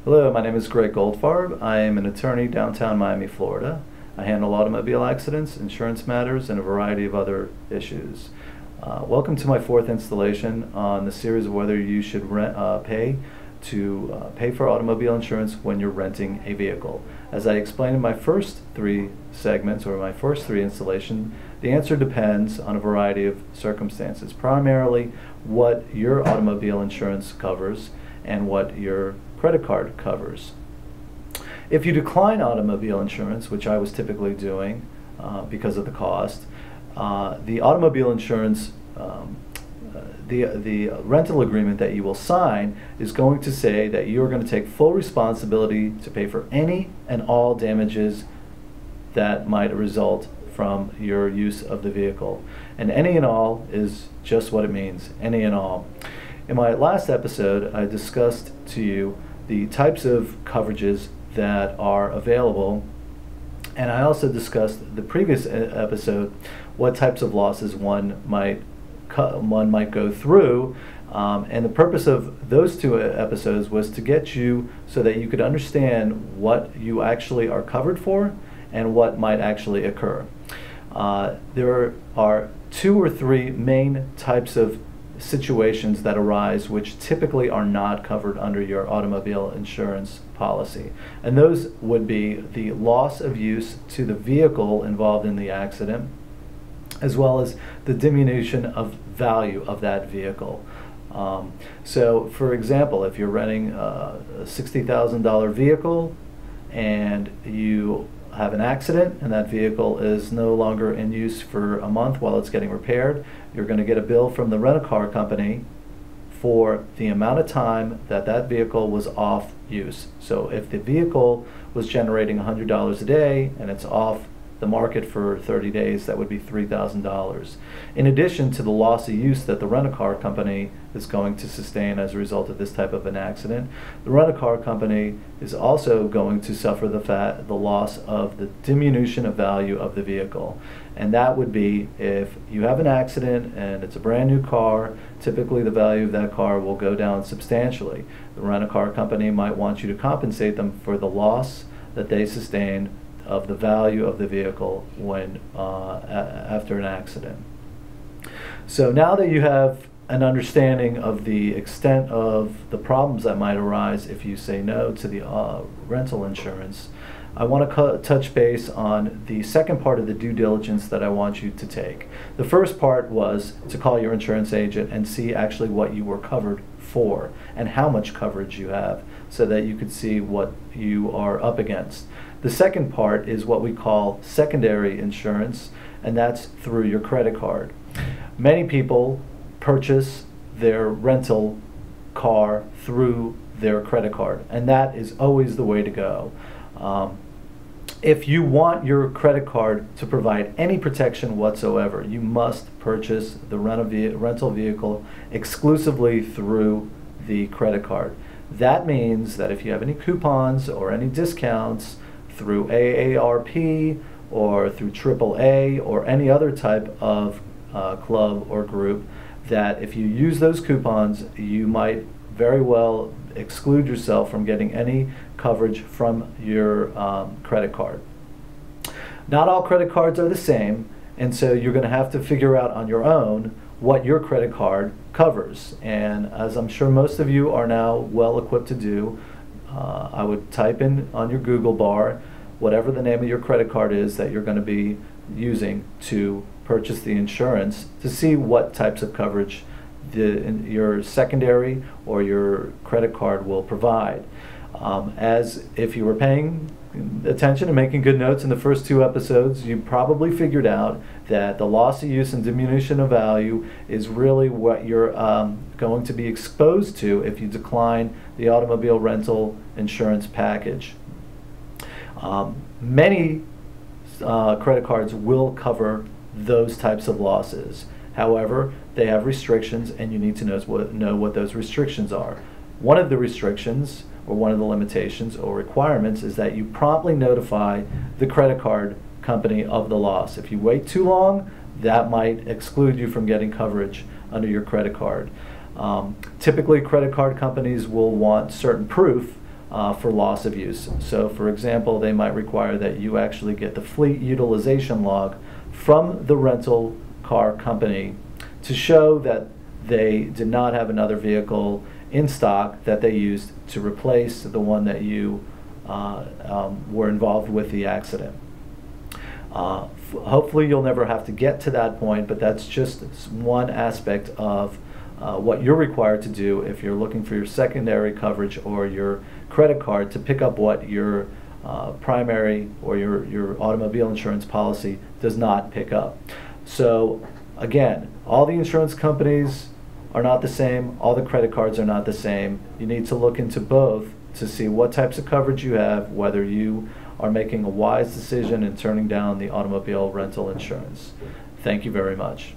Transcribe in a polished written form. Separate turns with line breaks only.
Hello, my name is Greg Goldfarb. I am an attorney downtown Miami, Florida. I handle automobile accidents, insurance matters, and a variety of other issues. Welcome to my fourth installation on the series of whether you should pay for automobile insurance when you're renting a vehicle. As I explained in my first three segments, or my first three installations, the answer depends on a variety of circumstances. Primarily what your automobile insurance covers and what your credit card covers. If you decline automobile insurance, which I was typically doing because of the cost, the automobile insurance, the rental agreement that you will sign is going to say that you're going to take full responsibility to pay for any and all damages that might result from your use of the vehicle. And any and all is just what it means, any and all. In my last episode, I discussed to you the types of coverages that are available, and I also discussed the previous episode what types of losses one might go through, and the purpose of those two episodes was to get you so that you could understand what you actually are covered for and what might actually occur. There are two or three main types of situations that arise which typically are not covered under your automobile insurance policy, and those would be the loss of use to the vehicle involved in the accident, as well as the diminution of value of that vehicle. So for example, if you're renting a $60,000 vehicle and you have an accident and that vehicle is no longer in use for a month while it's getting repaired, you're going to get a bill from the rental-car company for the amount of time that that vehicle was off use. So if the vehicle was generating $100 a day and it's off the market for 30 days, that would be $3,000. In addition to the loss of use that the rental-car company is going to sustain as a result of this type of an accident, the rental-car company is also going to suffer the loss of the diminution of value of the vehicle. And that would be if you have an accident and it's a brand new car, typically the value of that car will go down substantially. The rental-car company might want you to compensate them for the loss that they sustained of the value of the vehicle when after an accident. So now that you have an understanding of the extent of the problems that might arise if you say no to the rental insurance, I want to touch base on the second part of the due diligence that I want you to take. The first part was to call your insurance agent and see actually what you were covered for and how much coverage you have, so that you could see what you are up against. The second part is what we call secondary insurance, and that's through your credit card. Many people purchase their rental car through their credit card, and that is always the way to go. If you want your credit card to provide any protection whatsoever, you must purchase the rental vehicle exclusively through the credit card. That means that if you have any coupons or any discounts through AARP or through AAA or any other type of club or group, that if you use those coupons, you might very well exclude yourself from getting any coverage from your credit card. Not all credit cards are the same, and so you're going to have to figure out on your own what your credit card covers. And as I'm sure most of you are now well equipped to do, I would type in on your Google bar whatever the name of your credit card is that you're going to be using to purchase the insurance, to see what types of coverage your secondary or your credit card will provide. As if you were paying attention and making good notes in the first two episodes, you probably figured out that the loss of use and diminution of value is really what you're going to be exposed to if you decline the automobile rental insurance package. Many credit cards will cover those types of losses. However, they have restrictions, and you need to know what those restrictions are. One of the restrictions, or one of the limitations or requirements, is that you promptly notify the credit card company of the loss. If you wait too long, that might exclude you from getting coverage under your credit card. Typically, credit card companies will want certain proof for loss of use. So for example, they might require that you actually get the fleet utilization log from the rental car company to show that they did not have another vehicle in stock that they used to replace the one that you were involved with the accident. Hopefully you'll never have to get to that point, but that's just one aspect of what you're required to do if you're looking for your secondary coverage or your credit card to pick up what your primary or your automobile insurance policy does not pick up. So again, all the insurance companies are not the same, all the credit cards are not the same. You need to look into both to see what types of coverage you have, whether you are making a wise decision in turning down the automobile rental insurance. Thank you very much.